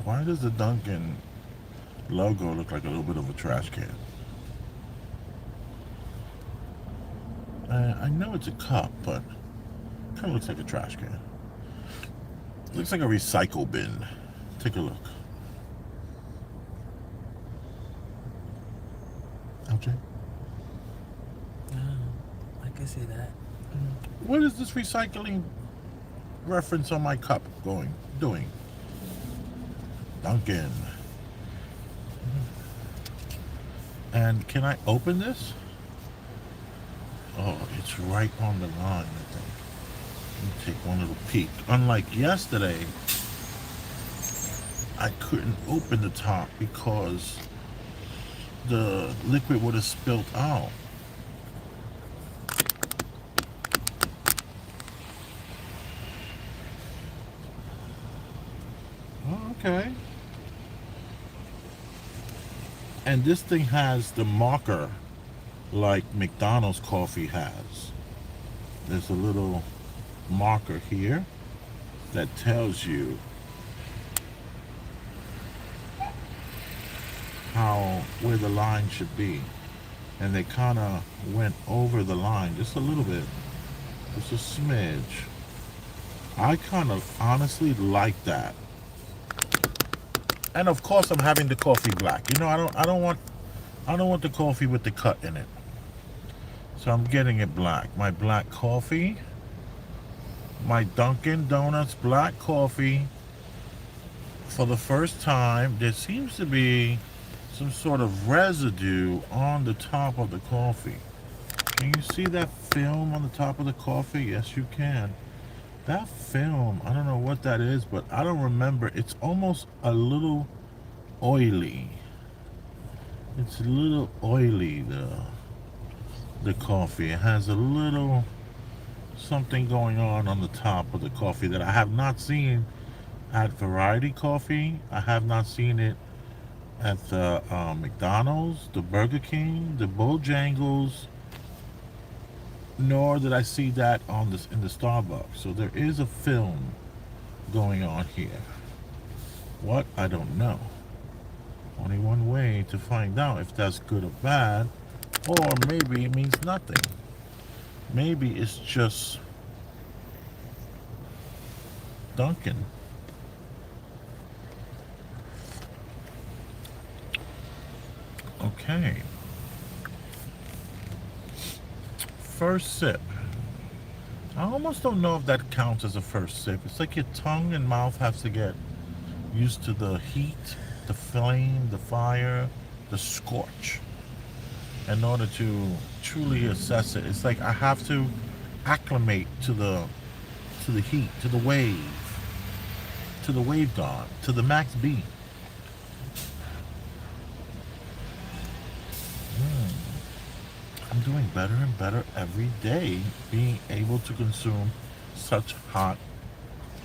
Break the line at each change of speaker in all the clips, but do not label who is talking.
Why does the Dunkin' logo look like a little bit of a trash can? I know it's a cup, but it kind of looks like a trash can. Looks like a recycle bin. Take a look. LJ?
I can see that.
What is this recycling reference on my cup doing? Dunkin'. And can I open this? Oh, it's right on the line, I think. Let me take one little peek. Unlike yesterday, I couldn't open the top because the liquid would have spilled out. Oh, okay. And this thing has the marker like McDonald's coffee has. There's a little marker here that tells you where the line should be. And they kind of went over the line just a little bit, just a smidge. I kind of honestly like that. And of course, I'm having the coffee black. You know, I don't want the coffee with the cut in it. So I'm getting it black. My black coffee, my Dunkin' Donuts black coffee. For the first time, there seems to be some sort of residue on the top of the coffee. Can you see that film on the top of the coffee? Yes, you can. That film, I don't know what that is, but I don't remember. It's almost a little oily. It's a little oily, the coffee. It has a little something going on the top of the coffee that I have not seen at Variety Coffee. I have not seen it at the McDonald's, the Burger King, the Bojangles, nor did I see that on this in the Starbucks. So there is a film going on here. What? I don't know. Only one way to find out if that's good or bad, or maybe it means nothing. Maybe it's just Dunkin'. Okay. First sip. I almost don't know if that counts as a first sip. It's like your tongue and mouth has to get used to the heat, the flame, the fire, the scorch in order to truly assess it. It's like I have to acclimate to the heat, to the wave guard, to the max B. I'm doing better and better every day being able to consume such hot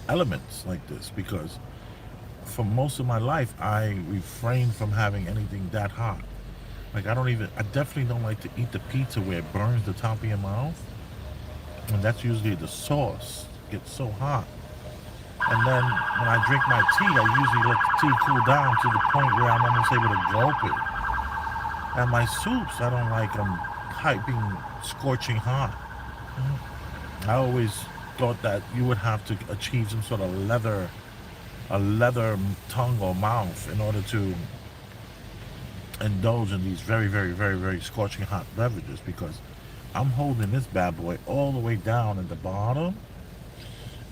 elements like this because for most of my life I refrain from having anything that hot. Like I definitely don't like to eat the pizza where it burns the top of your mouth. And that's usually the sauce gets so hot. And then when I drink my tea, I usually let the tea cool down to the point where I'm almost able to gulp it. And my soups, I don't like them piping, scorching hot. I always thought that you would have to achieve some sort of a leather tongue or mouth in order to indulge in these very, very, very, very scorching hot beverages because I'm holding this bad boy all the way down at the bottom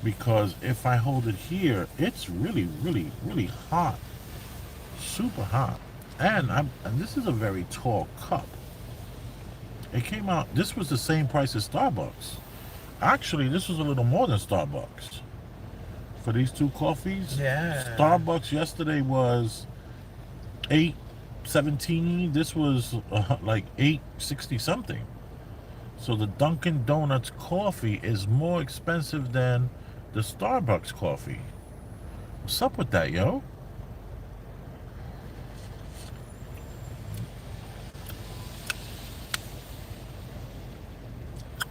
because if I hold it here, it's really, really, really hot, super hot. And this is a very tall cup. It came out. This was the same price as Starbucks. Actually, this was a little more than Starbucks for these two coffees.
Yeah.
Starbucks yesterday was 8.17. This was like 8.60 something. So the Dunkin' Donuts coffee is more expensive than the Starbucks coffee. What's up with that, yo?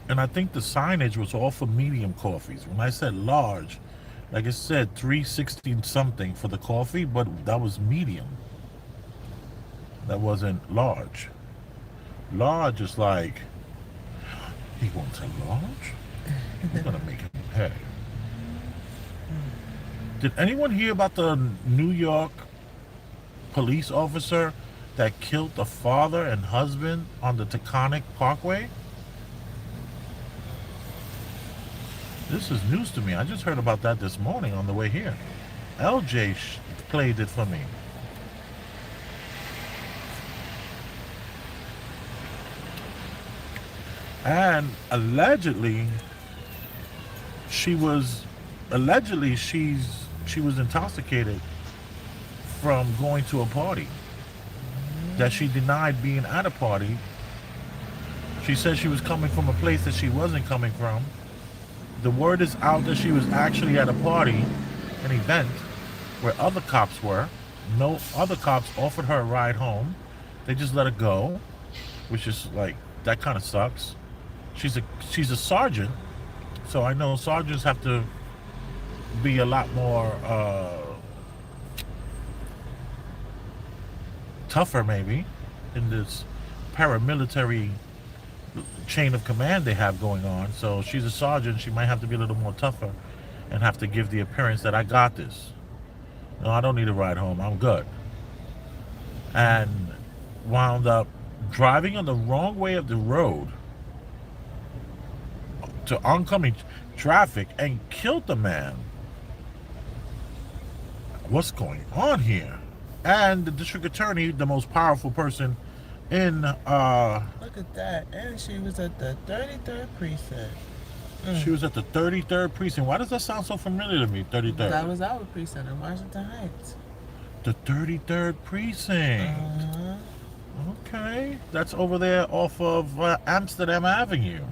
And I think the signage was all for medium coffees. When I said large, Like it said, 360 something for the coffee, but that was medium. That wasn't large. Large is like, he wants a large? We're gonna make him pay. Did anyone hear about the New York police officer that killed the father and husband on the Taconic Parkway? This is news to me. I just heard about that this morning on the way here. LJ played it for me. And allegedly, she was intoxicated from going to a party. That she denied being at a party. She said she was coming from a place that she wasn't coming from. The word is out that she was actually at a party, an event, where other cops were. No other cops offered her a ride home. They just let her go, which is like, that kind of sucks. She's a sergeant, so I know sergeants have to be a lot more tougher, maybe, in this paramilitary chain of command they have going on. So she's a sergeant. She might have to be a little more tougher and have to give the appearance that I got this. No, I don't need a ride home. I'm good. And wound up driving on the wrong way of the road to oncoming traffic and killed the man. What's going on here? And the district attorney, the most powerful person in
Look at that. And she was at the 33rd precinct.
She was at the 33rd precinct. Why does that sound so familiar to me? 33rd.
That was our precinct in Washington Heights.
The 33rd precinct. Okay. That's over there off of Amsterdam Avenue.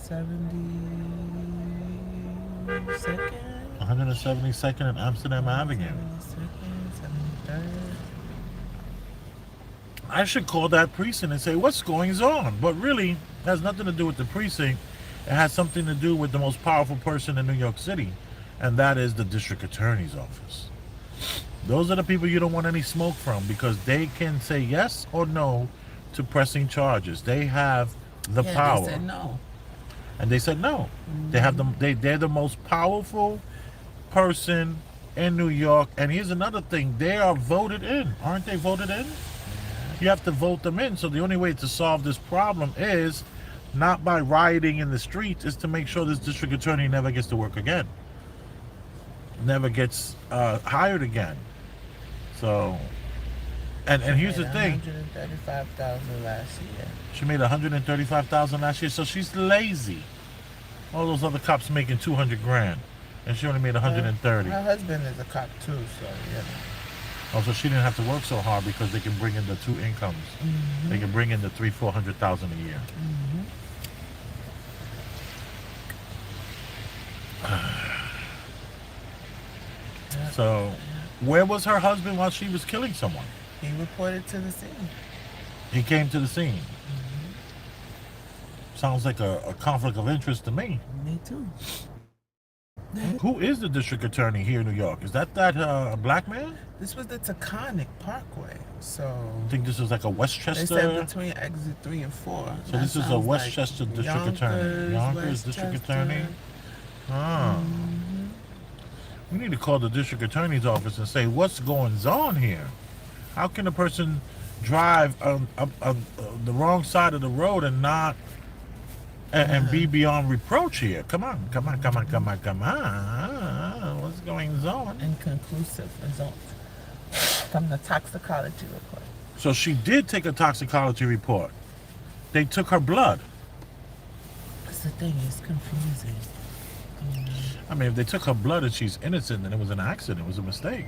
172nd?
172nd and Amsterdam Avenue.
73rd.
I should call that precinct and say, what's going on? But really, it has nothing to do with the precinct. It has something to do with the most powerful person in New York City, and that is the district attorney's office. Those are the people you don't want any smoke from, because they can say yes or no to pressing charges. They have the power.
They said no.
And they said no. They have them. They're the most powerful person in New York. And here's another thing: they are voted in, aren't they? Voted in. You have to vote them in. So the only way to solve this problem is not by rioting in the streets, is to make sure this district attorney never gets to work again, never gets hired again. So, and here's the thing:
$135,000 last year.
she made $135,000 last year. So she's lazy. All those other cops making $200,000, and she only made $130,000.
Her husband is a cop too, so yeah.
Oh, so she didn't have to work so hard because they can bring in the two incomes. They can bring in the $300,000-400,000 a year. So, where was her husband while she was killing someone?
He reported to the scene.
He came to the scene. Sounds like a conflict of interest to me.
Me too.
Who is the district attorney here in New York? Is that black man?
This was the Taconic Parkway, so
I think this is like a
they
Westchester.
said between exit 3 and 4.
So this is a Westchester district attorney. Yonkers district attorney. Ah. We need to call the district attorney's office and say, what's going on here? How can a person drive up the wrong side of the road and not and be beyond reproach here? Come on. What's going on?
Inconclusive results from the toxicology report.
So she did take a toxicology report. They took her blood.
That's the thing, it's confusing.
I mean, if they took her blood and she's innocent, then it was an accident. It was a mistake.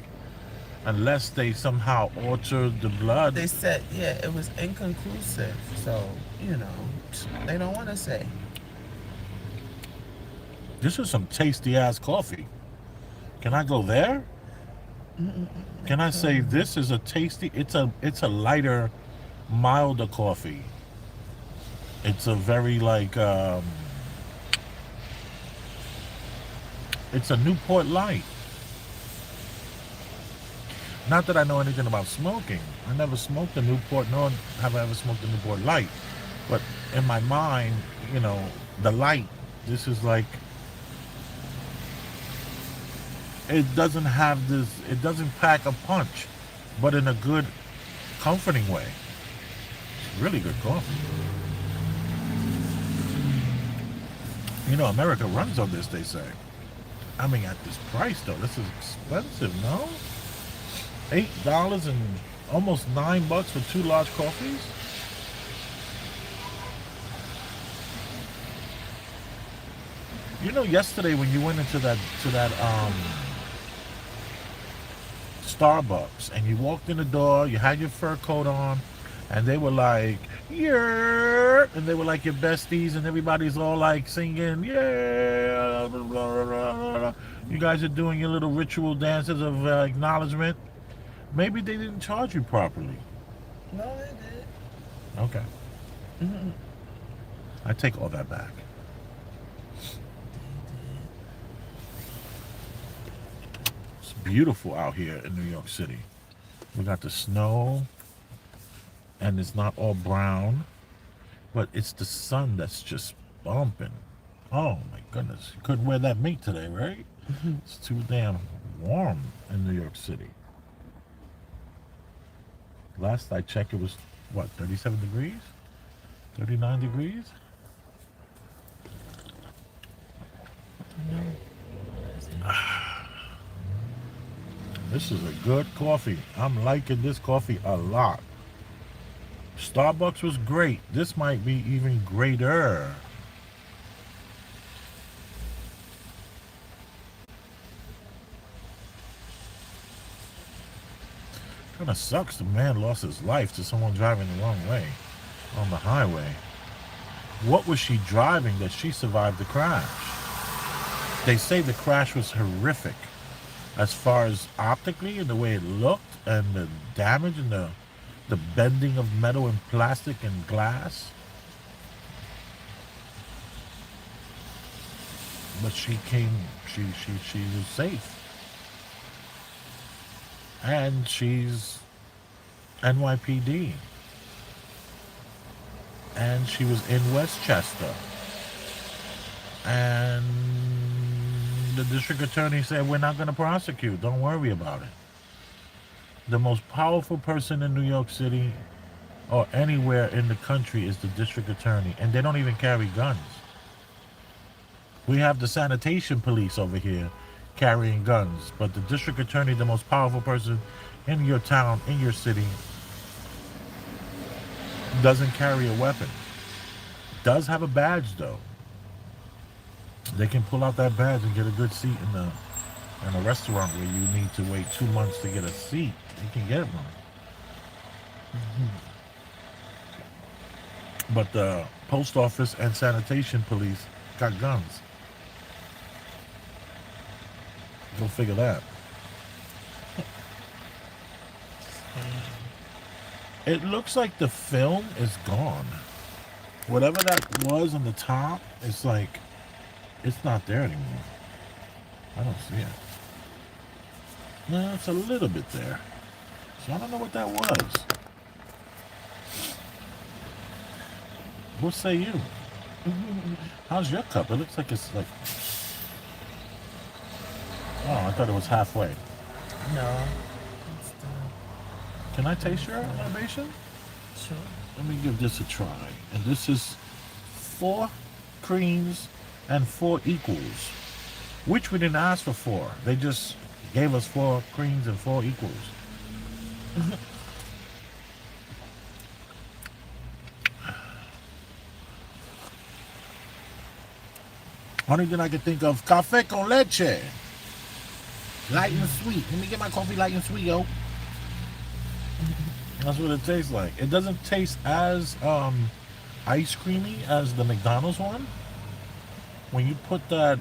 Unless they somehow altered the blood.
They said, yeah, it was inconclusive. So, they don't want to say.
This is some tasty ass coffee. Can I go there? Can I say this is a tasty? It's a lighter, milder coffee. It's a very it's a Newport Light. Not that I know anything about smoking. I never smoked a Newport, nor have I ever smoked a Newport Light. But in my mind, you know, the light, this is like, it doesn't have this, it doesn't pack a punch, but in a good, comforting way. It's really good coffee. You know, America runs on this, they say. I mean, at this price, though, this is expensive, no? $8 and almost $9 for two large coffees? You know, yesterday when you went into that Starbucks and you walked in the door, you had your fur coat on, and they were like, yeah, and they were like your besties, and everybody's all like singing, yeah, blah, blah, blah, blah. You guys are doing your little ritual dances of acknowledgement. Maybe they didn't charge you properly.
No, they did.
Okay, I take all that back. It's beautiful out here in New York City. We got the snow, and it's not all brown, but it's the sun that's just bumping. Oh my goodness. You couldn't wear that mink today, right? It's too damn warm in New York City. Last I checked, it was, what, 37 degrees? 39 degrees? This is a good coffee. I'm liking this coffee a lot. Starbucks was great. This might be even greater. Kind of sucks the man lost his life to someone driving the wrong way on the highway. What was she driving that she survived the crash? They say the crash was horrific as far as optically and the way it looked and the damage and the bending of metal and plastic and glass. But she was safe. And she's NYPD. And she was in Westchester. And the district attorney said, we're not going to prosecute. Don't worry about it. The most powerful person in New York City or anywhere in the country is the district attorney. And they don't even carry guns. We have the sanitation police over here carrying guns. But the district attorney, the most powerful person in your town, in your city, doesn't carry a weapon. Does have a badge, though. They can pull out that badge and get a good seat in a restaurant where you need to wait 2 months to get a seat. You can get one. But the post office and sanitation police got guns. Go figure that. It looks like the film is gone. Whatever that was on the top, it's like, it's not there anymore. I don't see it. No, it's a little bit there. So I don't know what that was. What say you? How's your cup? It looks like it's like... Oh, I thought it was halfway.
No.
Can I taste your libation?
Sure.
Let me give this a try. And this is 4 creams and 4 equals. Which we didn't ask for 4. They just gave us 4 creams and 4 equals. Only thing I can think of, café con leche. Light and sweet. Let me get my coffee light and sweet, yo. That's what it tastes like. It doesn't taste as ice creamy as the McDonald's one. When you put those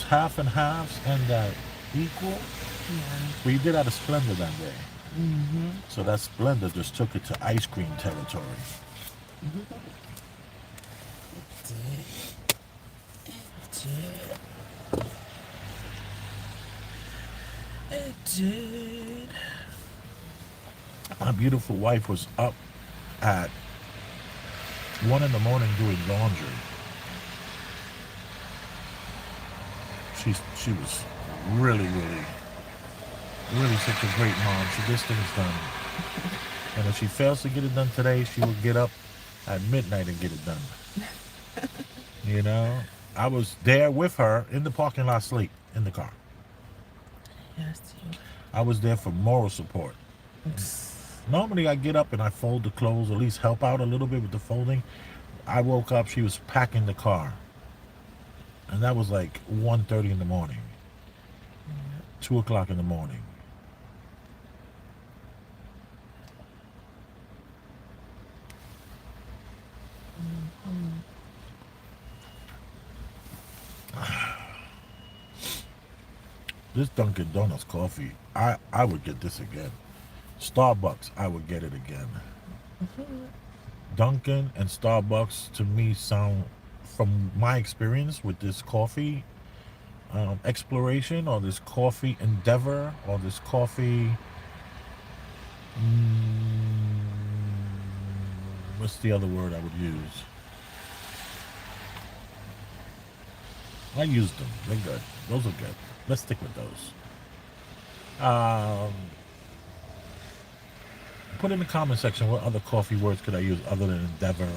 half and halves and that equal, we did at a Splenda that day. So that Splenda just took it to ice cream territory.
It did.
My beautiful wife was up at 1 in the morning doing laundry. She was really, really, really such a great mom. She gets things done. And if she fails to get it done today, she will get up at midnight and get it done. You know? I was there with her in the parking lot asleep in the car.
Yes,
I was there for moral support.
you.
Normally I get up and I fold the clothes, at least help out a little bit with the folding. I woke up, she was packing the car. And that was like 1:30 in the morning. 2 o'clock in the morning. This Dunkin' Donuts coffee, I would get this again. Starbucks, I would get it again. Dunkin' and Starbucks to me sound, from my experience with this coffee exploration or this coffee endeavor or this coffee, mm, what's the other word I would use? I used them. They're good. Those are good. Let's stick with those. Um, Put in the comment section what other coffee words could I use other than endeavor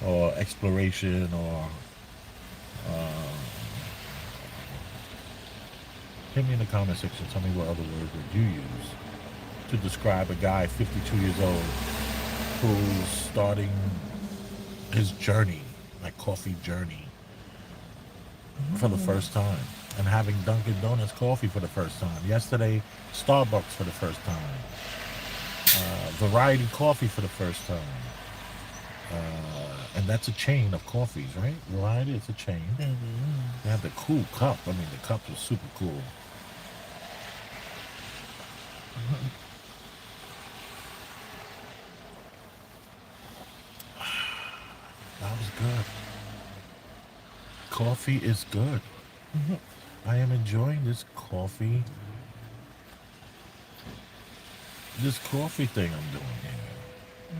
or exploration or uh, hit me in the comment section. Tell me what other words would you use to describe a guy 52 years old who's starting his journey, like coffee journey, for the first time and having Dunkin' Donuts coffee for the first time. Yesterday, Starbucks for the first time. Variety Coffee for the first time. And that's a chain of coffees, right? Variety, it's a chain.
Baby.
They have the cool cup. I mean, the cup was super cool. That was good. Coffee is good. I am enjoying this coffee thing I'm doing here.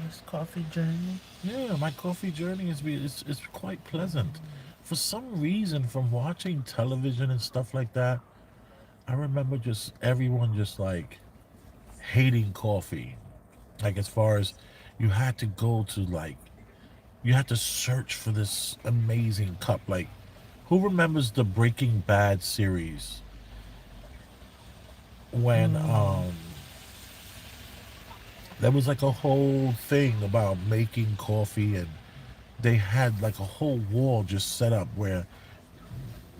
This coffee journey.
Yeah, my coffee journey is quite pleasant. For some reason, from watching television and stuff like that, I remember just everyone just like hating coffee. Like as far as you had to go to like you had to search for this amazing cup. Like who remembers the Breaking Bad series when there was like a whole thing about making coffee and they had like a whole wall just set up where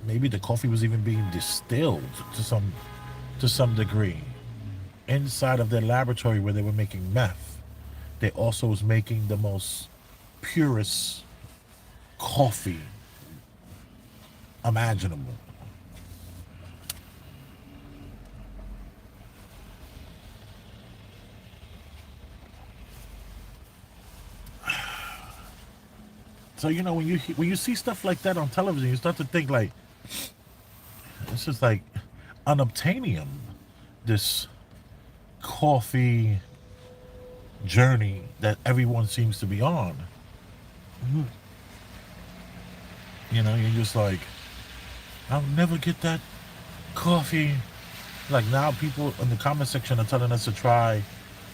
maybe the coffee was even being distilled to some degree inside of their laboratory where they were making meth. They also was making the most purest coffee imaginable. So when you see stuff like that on television, you start to think like this is like unobtainium, this coffee journey that everyone seems to be on. You're just like, I'll never get that coffee. Like now, people in the comment section are telling us to try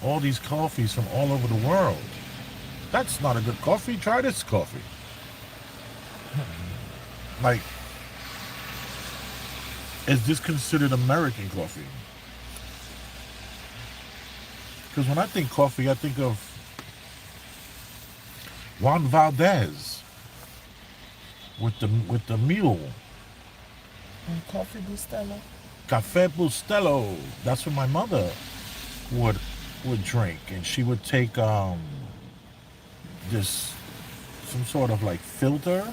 all these coffees from all over the world. That's not a good coffee. Try this coffee. Like, is this considered American coffee? Because when I think coffee, I think of Juan Valdez with the mule.
And coffee Bustelo.
Cafe Bustelo. That's what my mother would drink, and she would take this some sort of like filter.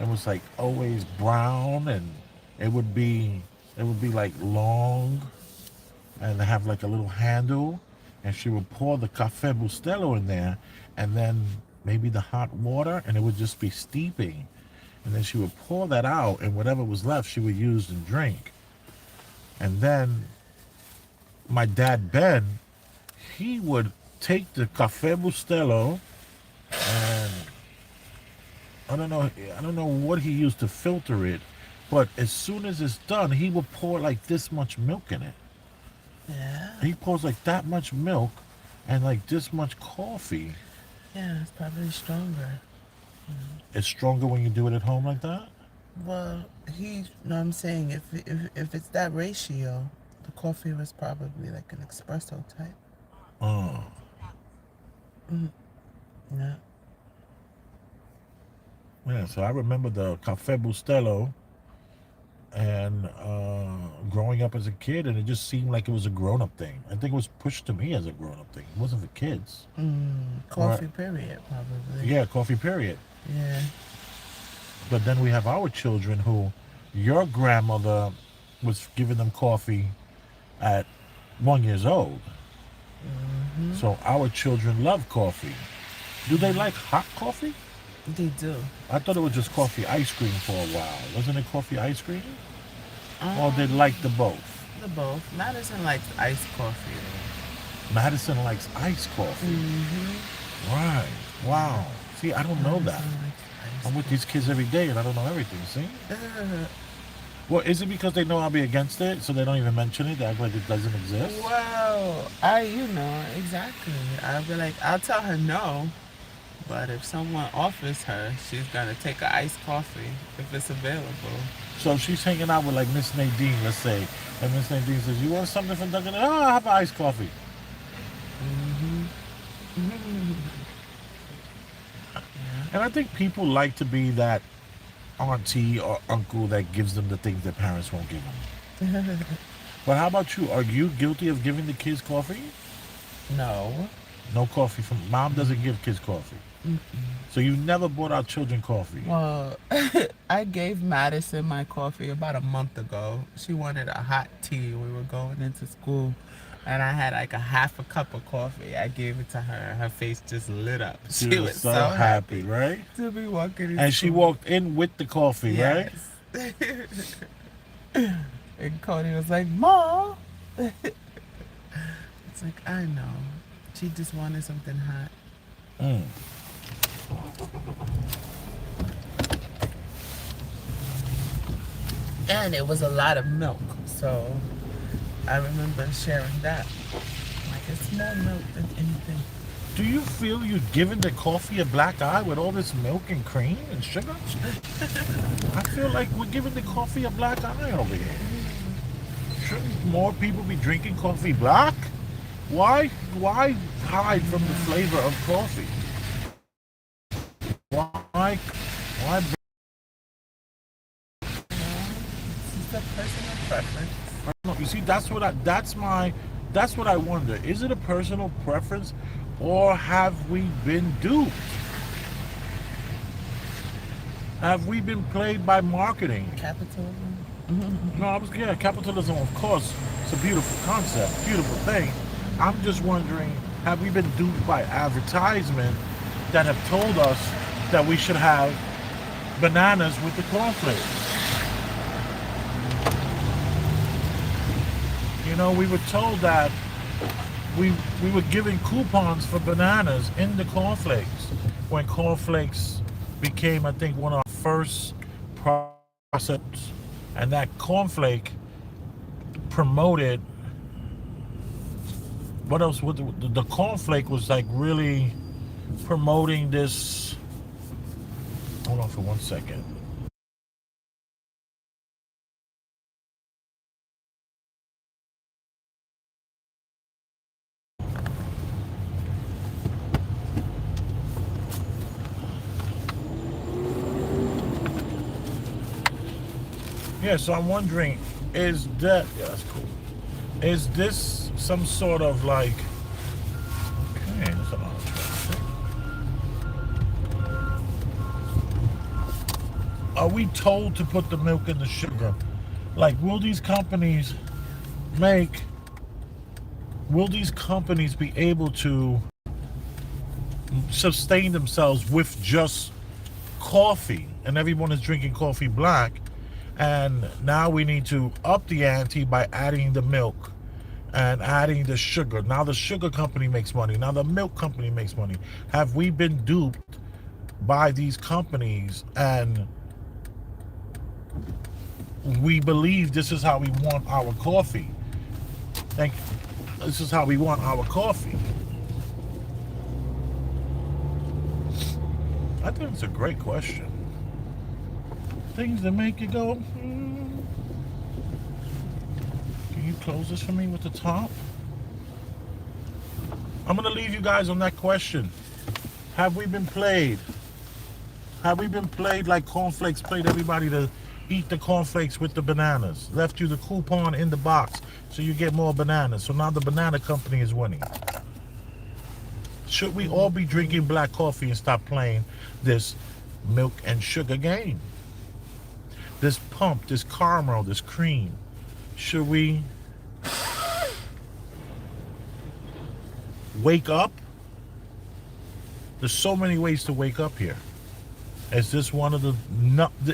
It was like always brown, and it would be like long, and have like a little handle, and she would pour the Cafe Bustelo in there, and then maybe the hot water, and it would just be steeping, and then she would pour that out, and whatever was left, she would use and drink. And then my dad Ben, he would take the Cafe Bustelo and I don't know what he used to filter it, but as soon as it's done, he would pour like this much milk in it.
Yeah.
He pours like that much milk and like this much coffee.
Yeah, it's probably stronger.
It's stronger when you do it at home like that.
Well, no, I'm saying if it's that ratio, the coffee was probably like an espresso type.
Oh,
Yeah.
yeah. So I remember the Cafe Bustelo and growing up as a kid, and it just seemed like it was a grown-up thing. I think it was pushed to me as a grown-up thing. It wasn't for kids.
Coffee period, probably.
Yeah, coffee period.
Yeah.
But then we have our children who your grandmother was giving them coffee at 1 year old. So our children love coffee. Do they like hot coffee?
They do.
I thought it was just coffee ice cream for a while. Wasn't it coffee ice cream? Or they like the both?
The both. Madison likes iced coffee.
Madison likes iced coffee. Right. Wow. See, I don't know that.
Madison likes iced
I'm with these kids every day and I don't know everything, see? Well, is it because they know I'll be against it, so they don't even mention it? They act like it doesn't exist?
Well, exactly. I'll be like, I'll tell her no, but if someone offers her, she's gonna take an iced coffee if it's available.
So if she's hanging out with like Miss Nadine, let's say, and Miss Nadine says, "You want something from Dunkin'?" Oh, I'll have an iced coffee. And I think people like to be that auntie or uncle that gives them the things their parents won't give them. But how about you? Are you guilty of giving the kids coffee?
No.
No coffee from mom doesn't give kids coffee. So you never bought our children coffee.
Well, I gave Madison my coffee about a month ago. She wanted a hot tea. We were going into school, and I had like a half a cup of coffee. I gave it to her. Her face just lit up.
She was so happy, right?
To be walking in
And she
school.
walked in with the coffee, right?
Yes. And Cody was like, "Mom." It's like, I know. She just wanted something hot.
Mm.
And it was a lot of milk. So I remember sharing that. Like, it's more milk than anything.
Do you feel you're giving the coffee a black eye with all this milk and cream and sugar? I feel like we're giving the coffee a black eye over here. Shouldn't more people be drinking coffee black? Why hide from the flavor of coffee? Why
It's a personal preference.
you see, that's what I wonder. Is it a personal preference or have we been duped? Have we been played by marketing?
Capitalism.
No, capitalism, of course, it's a beautiful concept, beautiful thing. I'm just wondering, have we been duped by advertisement that have told us that we should have bananas with the cornflakes? You know, we were told that we were giving coupons for bananas in the cornflakes when cornflakes became, I think, one of our first processed, and that cornflake promoted what else? The cornflake was like really promoting this. Hold on for 1 second. Yeah, so I'm wondering, yeah, that's cool. Is this some sort of like, okay, that's a lot of traffic. Are we told to put the milk in the sugar? Like, will these companies be able to sustain themselves with just coffee, and everyone is drinking coffee black, and now we need to up the ante by adding the milk and adding the sugar. Now the sugar company makes money. Now the milk company makes money. Have we been duped by these companies, and we believe this is how we want our coffee? Thank you. This is how we want our coffee. I think it's a great question. Things that make you go, Can you close this for me with the top? I'm going to leave you guys on that question. Have we been played? Have we been played like cornflakes played everybody to eat the cornflakes with the bananas? Left you the coupon in the box so you get more bananas. So now the banana company is winning. Should we all be drinking black coffee and stop playing this milk and sugar game? This pump, this caramel, this cream. Should we wake up? There's so many ways to wake up here. Is this one of the?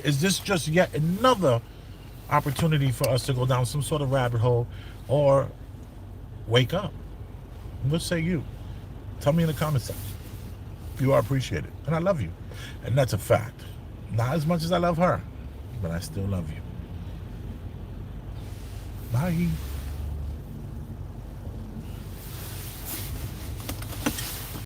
Is this just yet another opportunity for us to go down some sort of rabbit hole, or wake up? What say you? Tell me in the comments section. You are appreciated, and I love you, and that's a fact. Not as much as I love her, but I still love you. Bye.